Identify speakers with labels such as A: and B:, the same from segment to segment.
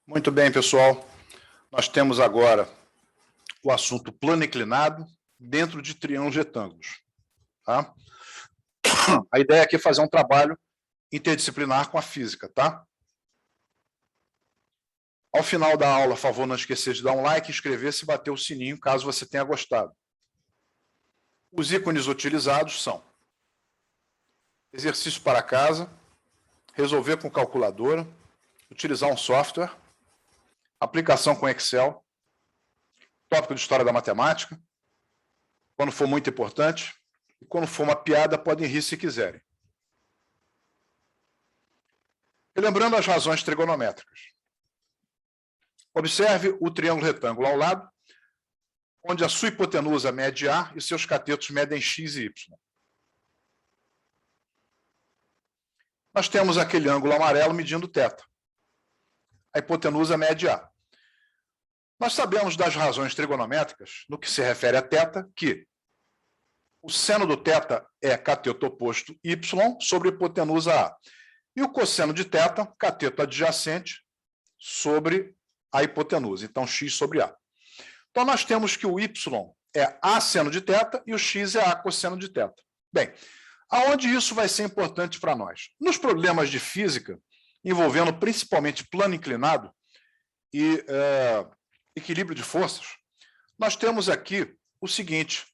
A: Muito bem, pessoal. Nós temos agora o assunto plano inclinado dentro de triângulos retângulos. Tá? A ideia aqui é fazer um trabalho interdisciplinar com a física. Tá? Ao final da aula, por favor, não esquecer de dar um like, inscrever-se e bater o sininho, caso você tenha gostado. Os ícones utilizados são exercício para casa, resolver com calculadora, utilizar um software, aplicação com Excel, tópico de história da matemática, quando for muito importante, e quando for uma piada, podem rir se quiserem. E lembrando as razões trigonométricas. Observe o triângulo retângulo ao lado, onde a sua hipotenusa mede A e seus catetos medem X e Y. Nós temos aquele ângulo amarelo medindo θ. A hipotenusa mede A. Nós sabemos das razões trigonométricas, no que se refere a θ, que o seno do θ é cateto oposto y sobre hipotenusa A. E o cosseno de θ, cateto adjacente sobre a hipotenusa. Então, x sobre A. Então, nós temos que o y é A seno de θ e o x é A cosseno de θ. Bem, aonde isso vai ser importante para nós? Nos problemas de física, envolvendo principalmente plano inclinado e equilíbrio de forças, nós temos aqui o seguinte: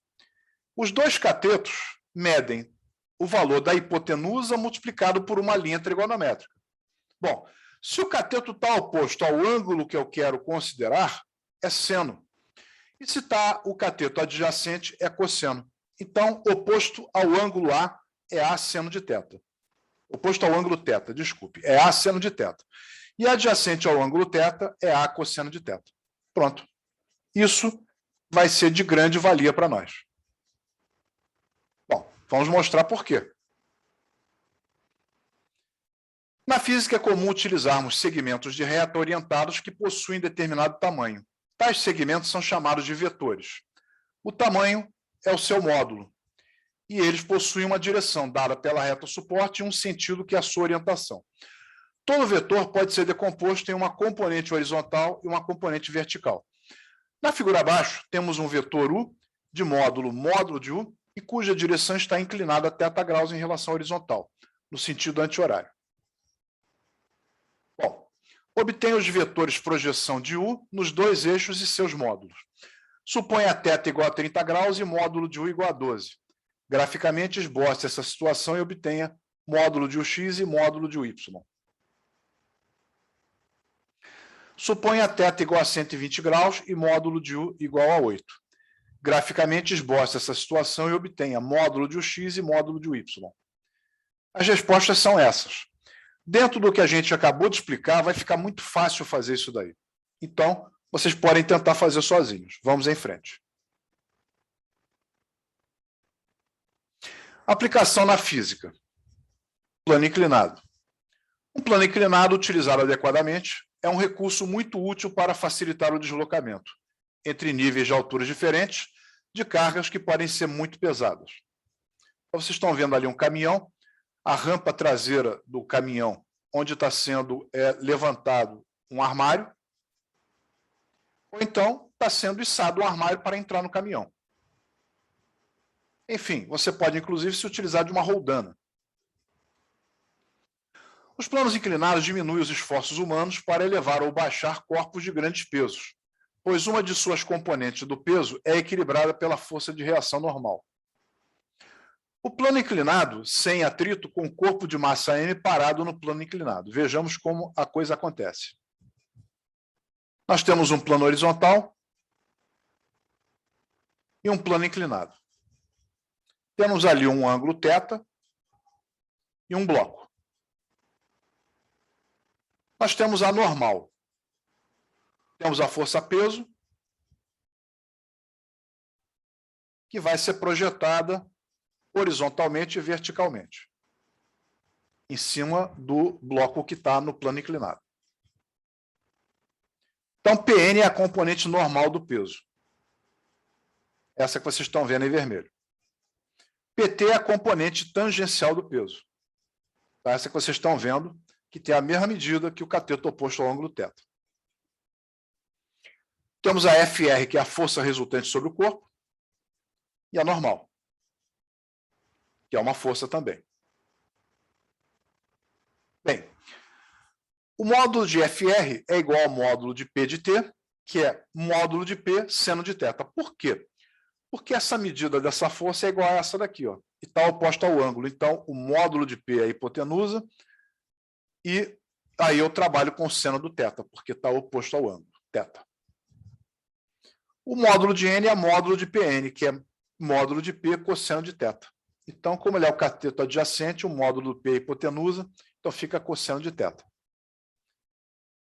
A: os dois catetos medem o valor da hipotenusa multiplicado por uma linha trigonométrica. Bom, se o cateto está oposto ao ângulo que eu quero considerar, é seno. E se está o cateto adjacente, é cosseno. Então, oposto ao ângulo A é A seno de θ. Oposto ao ângulo θ, desculpe, é A seno de θ. E adjacente ao ângulo θ é A cosseno de θ. Pronto. Isso vai ser de grande valia para nós. Bom, vamos mostrar por quê. Na física é comum utilizarmos segmentos de reta orientados que possuem determinado tamanho. Tais segmentos são chamados de vetores. O tamanho é o seu módulo, e eles possuem uma direção dada pela reta suporte e um sentido que é a sua orientação. Todo vetor pode ser decomposto em uma componente horizontal e uma componente vertical. Na figura abaixo, temos um vetor U de módulo de U, e cuja direção está inclinada a θ graus em relação à horizontal, no sentido anti-horário. Bom, obtenha os vetores projeção de U nos dois eixos e seus módulos. Suponha θ igual a 30 graus e módulo de U igual a 12. Graficamente, esboce essa situação e obtenha módulo de UX e módulo de UY. Suponha θ igual a 120 graus e módulo de U igual a 8. Graficamente, esboce essa situação e obtenha módulo de UX e módulo de UY. As respostas são essas. Dentro do que a gente acabou de explicar, vai ficar muito fácil fazer isso daí. Então, vocês podem tentar fazer sozinhos. Vamos em frente. Aplicação na física. Plano inclinado. Um plano inclinado utilizado adequadamente é um recurso muito útil para facilitar o deslocamento entre níveis de alturas diferentes de cargas que podem ser muito pesadas. Então, vocês estão vendo ali um caminhão, a rampa traseira do caminhão, onde está sendo levantado um armário, ou então está sendo içado um armário para entrar no caminhão. Enfim, você pode, inclusive, se utilizar de uma roldana. Os planos inclinados diminuem os esforços humanos para elevar ou baixar corpos de grandes pesos, pois uma de suas componentes do peso é equilibrada pela força de reação normal. O plano inclinado, sem atrito, com corpo de massa M parado no plano inclinado. Vejamos como a coisa acontece. Nós temos um plano horizontal e um plano inclinado. Temos ali um ângulo θ e um bloco. Nós temos a normal. Temos a força-peso, que vai ser projetada horizontalmente e verticalmente, em cima do bloco que está no plano inclinado. Então, Pn é a componente normal do peso. Essa que vocês estão vendo em vermelho. Pt é a componente tangencial do peso. Essa que vocês estão vendo, que tem a mesma medida que o cateto oposto ao ângulo θ. Temos a FR, que é a força resultante sobre o corpo, e a normal, que é uma força também. Bem, o módulo de FR é igual ao módulo de P de T, que é módulo de P seno de θ. Por quê? Porque essa medida dessa força é igual a essa daqui, ó, e está oposta ao ângulo. Então, o módulo de P é a hipotenusa, e aí eu trabalho com o seno do θ, porque está oposto ao ângulo, θ. O módulo de N é módulo de PN, que é módulo de P cosseno de θ. Então, como ele é o cateto adjacente, o módulo do P é hipotenusa, então fica cosseno de θ.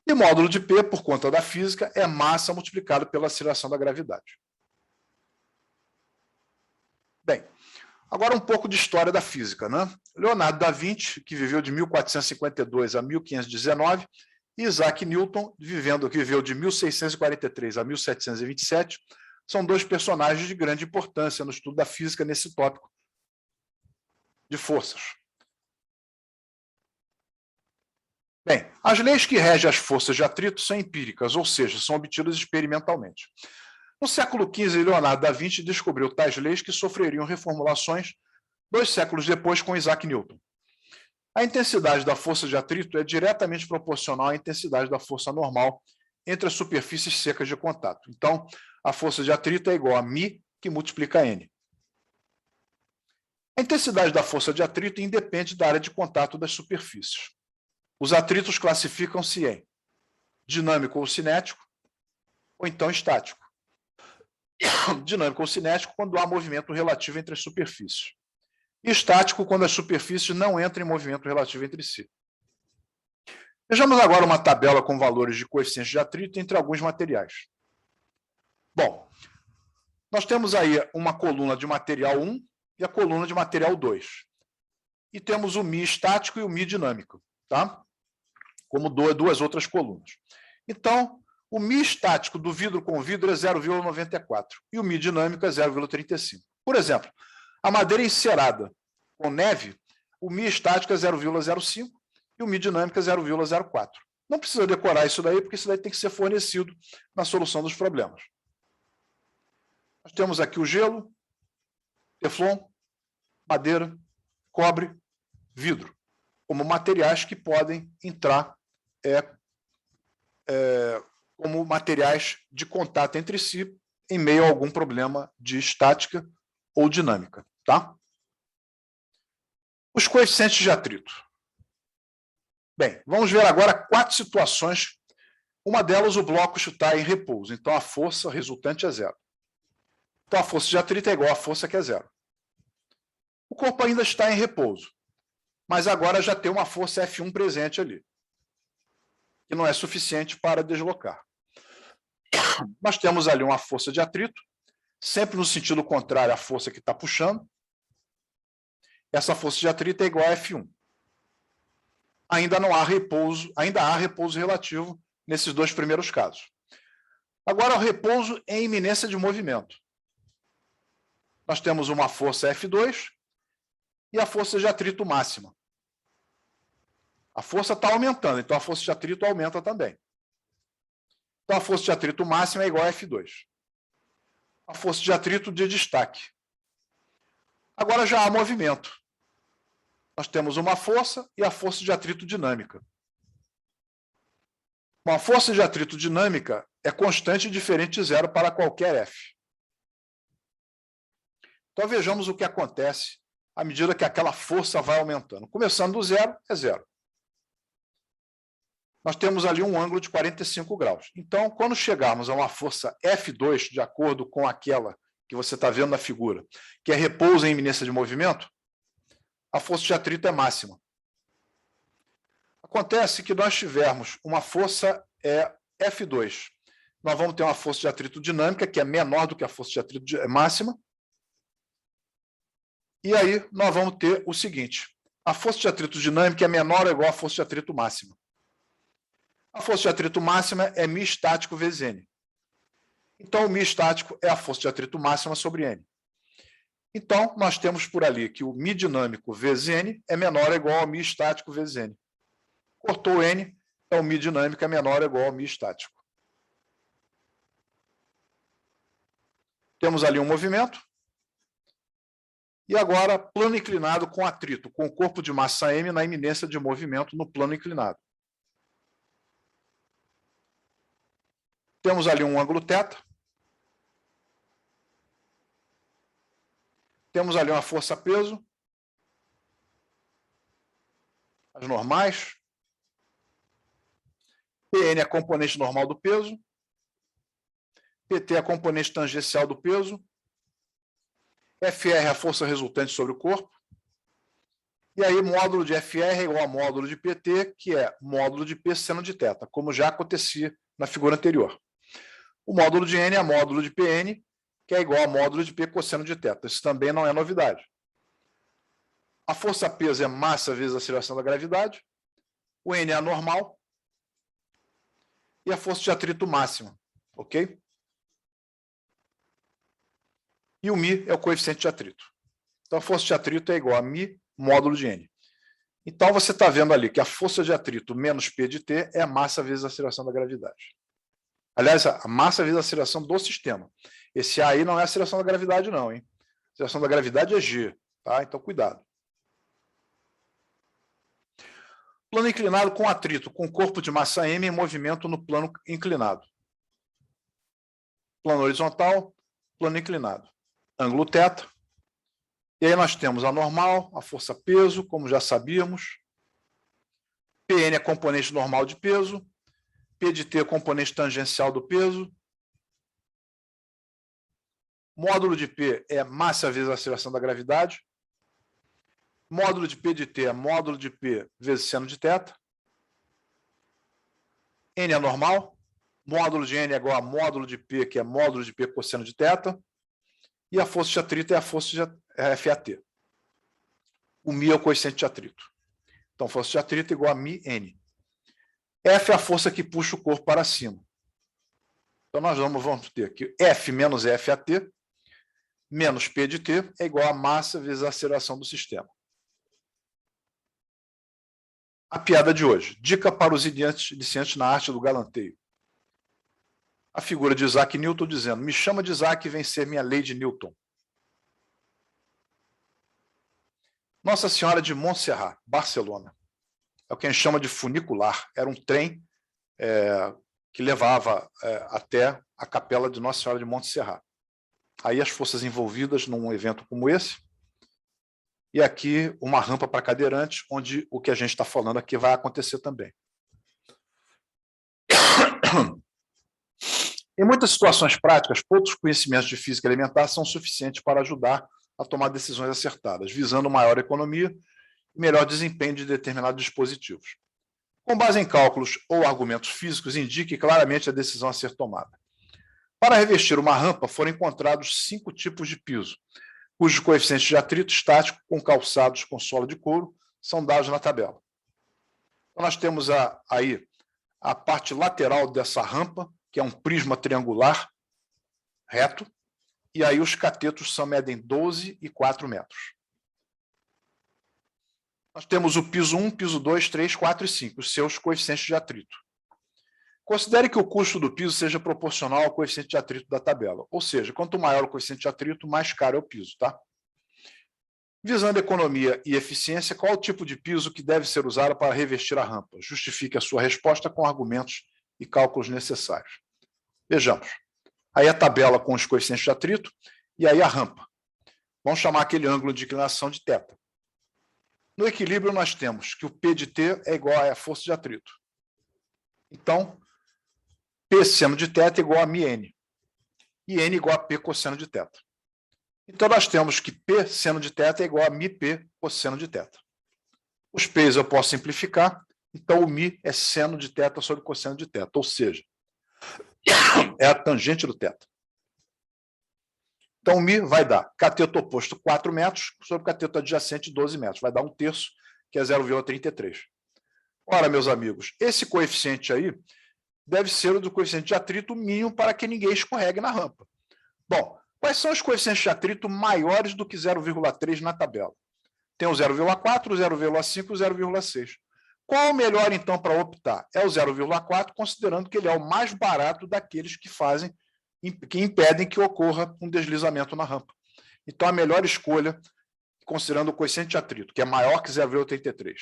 A: E módulo de P, por conta da física, é massa multiplicado pela aceleração da gravidade. Bem, agora um pouco de história da física, né? Leonardo da Vinci, que viveu de 1452 a 1519, e Isaac Newton, que viveu de 1643 a 1727, são dois personagens de grande importância no estudo da física nesse tópico de forças. Bem, as leis que regem as forças de atrito são empíricas, ou seja, são obtidas experimentalmente. No século XV, Leonardo da Vinci descobriu tais leis que sofreriam reformulações 2 séculos depois com Isaac Newton. A intensidade da força de atrito é diretamente proporcional à intensidade da força normal entre as superfícies secas de contato. Então, a força de atrito é igual a μ, que multiplica N. A intensidade da força de atrito independe da área de contato das superfícies. Os atritos classificam-se em dinâmico ou cinético, ou então estático. Dinâmico ou cinético quando há movimento relativo entre as superfícies. E estático quando as superfícies não entram em movimento relativo entre si. Vejamos agora uma tabela com valores de coeficientes de atrito entre alguns materiais. Bom, nós temos aí uma coluna de material 1 e a coluna de material 2. E temos o μ estático e o μ dinâmico, tá? Como duas outras colunas. Então, o μ estático do vidro com vidro é 0,94 e o μ dinâmico é 0,35. Por exemplo, a madeira encerada com neve, o μ estático é 0,05 e o μ dinâmico é 0,04. Não precisa decorar isso daí, porque isso daí tem que ser fornecido na solução dos problemas. Nós temos aqui o gelo, teflon, madeira, cobre, vidro, como materiais que podem entrar como materiais de contato entre si em meio a algum problema de estática ou dinâmica, tá? Os coeficientes de atrito. Bem, vamos ver agora 4 situações. Uma delas, o bloco está em repouso, então a força resultante é 0. Então a força de atrito é igual à força que é 0. O corpo ainda está em repouso, mas agora já tem uma força F1 presente ali, que não é suficiente para deslocar. Nós temos ali uma força de atrito, sempre no sentido contrário à força que está puxando. Essa força de atrito é igual a F1. Ainda há repouso relativo nesses 2 primeiros casos. Agora, o repouso em iminência de movimento. Nós temos uma força F2 e a força de atrito máxima. A força está aumentando, então a força de atrito aumenta também. Então, a força de atrito máxima é igual a F2. A força de atrito de destaque. Agora já há movimento. Nós temos uma força e a força de atrito dinâmica. Uma força de atrito dinâmica é constante e diferente de 0 para qualquer F. Então, vejamos o que acontece à medida que aquela força vai aumentando. Começando do 0, é 0. Nós temos ali um ângulo de 45 graus. Então, quando chegarmos a uma força F2, de acordo com aquela que você está vendo na figura, que é repouso em iminência de movimento, a força de atrito é máxima. Acontece que nós tivermos uma força F2. Nós vamos ter uma força de atrito dinâmica, que é menor do que a força de atrito máxima. E aí nós vamos ter o seguinte: a força de atrito dinâmica é menor ou igual à força de atrito máxima. A força de atrito máxima é μ estático vezes N. Então, o μ estático é a força de atrito máxima sobre N. Então, nós temos por ali que o μ dinâmico vezes N é menor ou igual ao μ estático vezes N. Cortou N, então o μ dinâmico é menor ou igual ao μ estático. Temos ali um movimento. E agora, plano inclinado com atrito, com o corpo de massa M na iminência de movimento no plano inclinado. Temos ali um ângulo θ. Temos ali uma força-peso. As normais. Pn é a componente normal do peso. PT é a componente tangencial do peso. FR é a força resultante sobre o corpo. E aí, módulo de FR é igual a módulo de PT, que é módulo de P seno de θ, como já acontecia na figura anterior. O módulo de N é módulo de PN, que é igual a módulo de P cosseno de θ. Isso também não é novidade. A força-peso é massa vezes a aceleração da gravidade. O N é a normal. E a força de atrito máxima. Ok? E o μ é o coeficiente de atrito. Então, a força de atrito é igual a μ módulo de N. Então, você está vendo ali que a força de atrito menos P de T é a massa vezes a aceleração da gravidade. Aliás, a massa vezes a aceleração do sistema. Esse A aí não é a aceleração da gravidade, não, hein? A aceleração da gravidade é G, tá? Então, cuidado. Plano inclinado com atrito, com corpo de massa M em movimento no plano inclinado. Plano horizontal, plano inclinado. Ângulo θ. E aí nós temos a normal, a força-peso, como já sabíamos. Pn é componente normal de peso. P de T é componente tangencial do peso. Módulo de P é massa vezes a aceleração da gravidade. Módulo de P de T é módulo de P vezes seno de θ. N é normal. Módulo de N é igual a módulo de P, que é módulo de P cosseno de θ. E a força de atrito é a força de FAT. O μ é o coeficiente de atrito. Então, força de atrito é igual a μN. F é a força que puxa o corpo para cima. Então, nós vamos ter aqui F menos FAT menos P de T é igual a massa vezes a aceleração do sistema. A piada de hoje. Dica para os iniciantes na arte do galanteio. A figura de Isaac Newton dizendo: me chama de Isaac e vem ser minha lei de Newton. Nossa Senhora de Montserrat, Barcelona. É o que a gente chama de funicular. Era um trem que levava até a capela de Nossa Senhora de Montserrat. Aí as forças envolvidas num evento como esse. E aqui uma rampa para cadeirantes, onde o que a gente está falando aqui vai acontecer também. Em muitas situações práticas, poucos conhecimentos de física elementar são suficientes para ajudar a tomar decisões acertadas, visando maior economia e melhor desempenho de determinados dispositivos. Com base em cálculos ou argumentos físicos, indique claramente a decisão a ser tomada. Para revestir uma rampa, foram encontrados 5 tipos de piso, cujos coeficientes de atrito estático com calçados com sola de couro são dados na tabela. Então, nós temos aí a parte lateral dessa rampa, que é um prisma triangular reto, e aí os catetos medem 12 e 4 metros. Nós temos o piso 1, piso 2, 3, 4 e 5, os seus coeficientes de atrito. Considere que o custo do piso seja proporcional ao coeficiente de atrito da tabela, ou seja, quanto maior o coeficiente de atrito, mais caro é o piso, tá? Visando economia e eficiência, qual o tipo de piso que deve ser usado para revestir a rampa? Justifique a sua resposta com argumentos e cálculos necessários. Vejamos. Aí a tabela com os coeficientes de atrito e aí a rampa. Vamos chamar aquele ângulo de inclinação de θ. No equilíbrio, nós temos que o P de T é igual à força de atrito. Então, P seno de θ é igual a μN. E N igual a P cosseno de θ. Então, nós temos que P seno de θ é igual a μP cosseno de θ. Os P's eu posso simplificar. Então, o μ é seno de θ sobre cosseno de θ. Ou seja, é a tangente do θ. Então, o μ vai dar cateto oposto 4 metros sobre cateto adjacente 12 metros. Vai dar 1/3, que é 0,33. Ora, meus amigos, esse coeficiente aí deve ser o do coeficiente de atrito mínimo para que ninguém escorregue na rampa. Bom, quais são os coeficientes de atrito maiores do que 0,3 na tabela? Tem o 0,4, o 0,5 e o 0,6. Qual o melhor, então, para optar? É o 0,4, considerando que ele é o mais barato daqueles que fazem que impedem que ocorra um deslizamento na rampa. Então, a melhor escolha, considerando o coeficiente de atrito, que é maior que 0,83,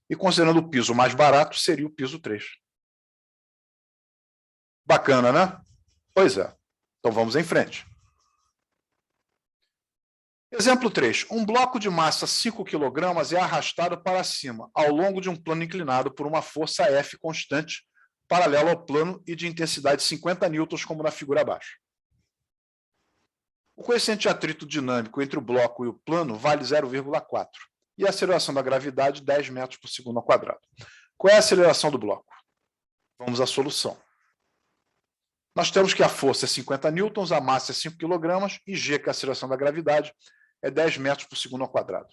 A: e considerando o piso mais barato, seria o piso 3. Bacana, né? Pois é. Então, vamos em frente. Exemplo 3. Um bloco de massa 5 kg é arrastado para cima, ao longo de um plano inclinado por uma força F constante, paralela ao plano e de intensidade 50 newtons, como na figura abaixo. O coeficiente de atrito dinâmico entre o bloco e o plano vale 0,4 e a aceleração da gravidade 10 metros por segundo ao quadrado. Qual é a aceleração do bloco? Vamos à solução. Nós temos que a força é 50 newtons, a massa é 5 kg e G, que é a aceleração da gravidade, é 10 metros por segundo ao quadrado.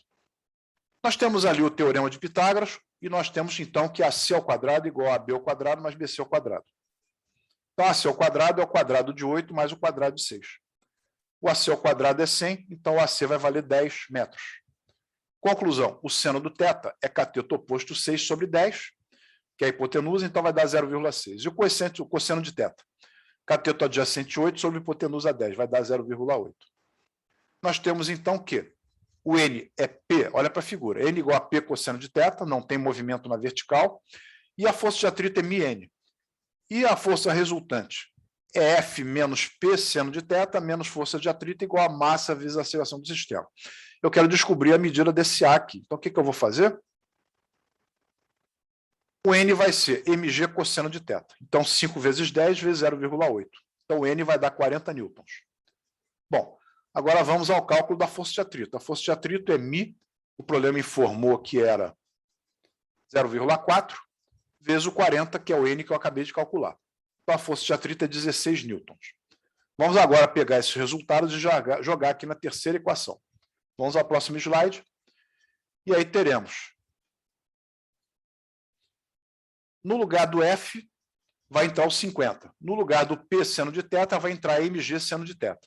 A: Nós temos ali o teorema de Pitágoras e nós temos, então, que AC ao quadrado é igual a AB ao quadrado mais BC ao quadrado. Então, AC ao quadrado é o quadrado de 8 mais o quadrado de 6. O AC ao quadrado é 100, então o AC vai valer 10 metros. Conclusão, o seno do θ é cateto oposto 6 sobre 10, que é a hipotenusa, então vai dar 0,6. E o cosseno de θ? Cateto adjacente 8 sobre hipotenusa 10, vai dar 0,8. Nós temos, então, que o N é P, olha para a figura, N igual a P cosseno de θ, não tem movimento na vertical, e a força de atrito é μN. E a força resultante é F menos P seno de θ menos força de atrito igual a massa vezes a aceleração do sistema. Eu quero descobrir a medida desse A aqui. Então, o que eu vou fazer? O N vai ser mg cosseno de θ. Então, 5 vezes 10 vezes 0,8. Então, o N vai dar 40 newtons. Bom, agora vamos ao cálculo da força de atrito. A força de atrito é μ, o problema informou que era 0,4, vezes o 40, que é o N que eu acabei de calcular. Então, a força de atrito é 16 newtons. Vamos agora pegar esses resultados e jogar aqui na terceira equação. Vamos ao próximo slide. E aí teremos, no lugar do F, vai entrar o 50. No lugar do P seno de θ, vai entrar mg seno de θ.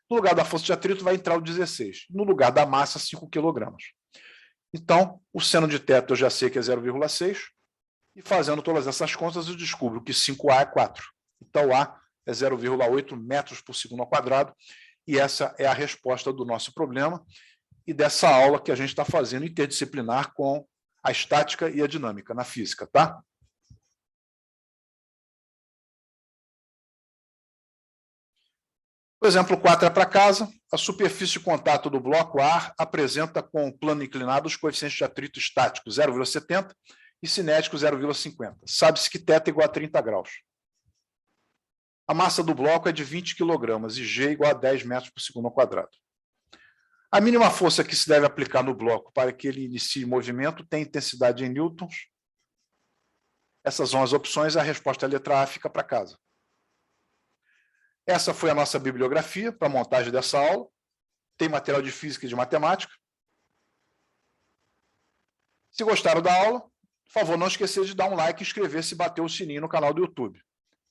A: No lugar da força de atrito, vai entrar o 16. No lugar da massa, 5 kg. Então, o seno de θ eu já sei que é 0,6. E fazendo todas essas contas, eu descubro que 5A é 4. Então, A é 0,8 metros por segundo ao quadrado. E essa é a resposta do nosso problema e dessa aula que a gente está fazendo interdisciplinar com a estática e a dinâmica na física, tá? O exemplo 4 é para casa. A superfície de contato do bloco ar apresenta com o plano inclinado os coeficientes de atrito estático 0,70 e cinético 0,50. Sabe-se que θ é igual a 30 graus. A massa do bloco é de 20 kg e G é igual a 10 metros por segundo ao quadrado. A mínima força que se deve aplicar no bloco para que ele inicie movimento tem intensidade em newtons. Essas são as opções, a resposta é a letra A, fica para casa. Essa foi a nossa bibliografia para a montagem dessa aula. Tem material de física e de matemática. Se gostaram da aula, por favor, não esqueça de dar um like, inscrever-se e bater o sininho no canal do YouTube.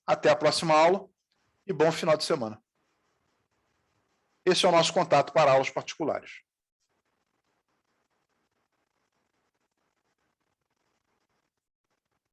A: Até a próxima aula e bom final de semana. Esse é o nosso contato para aulas particulares.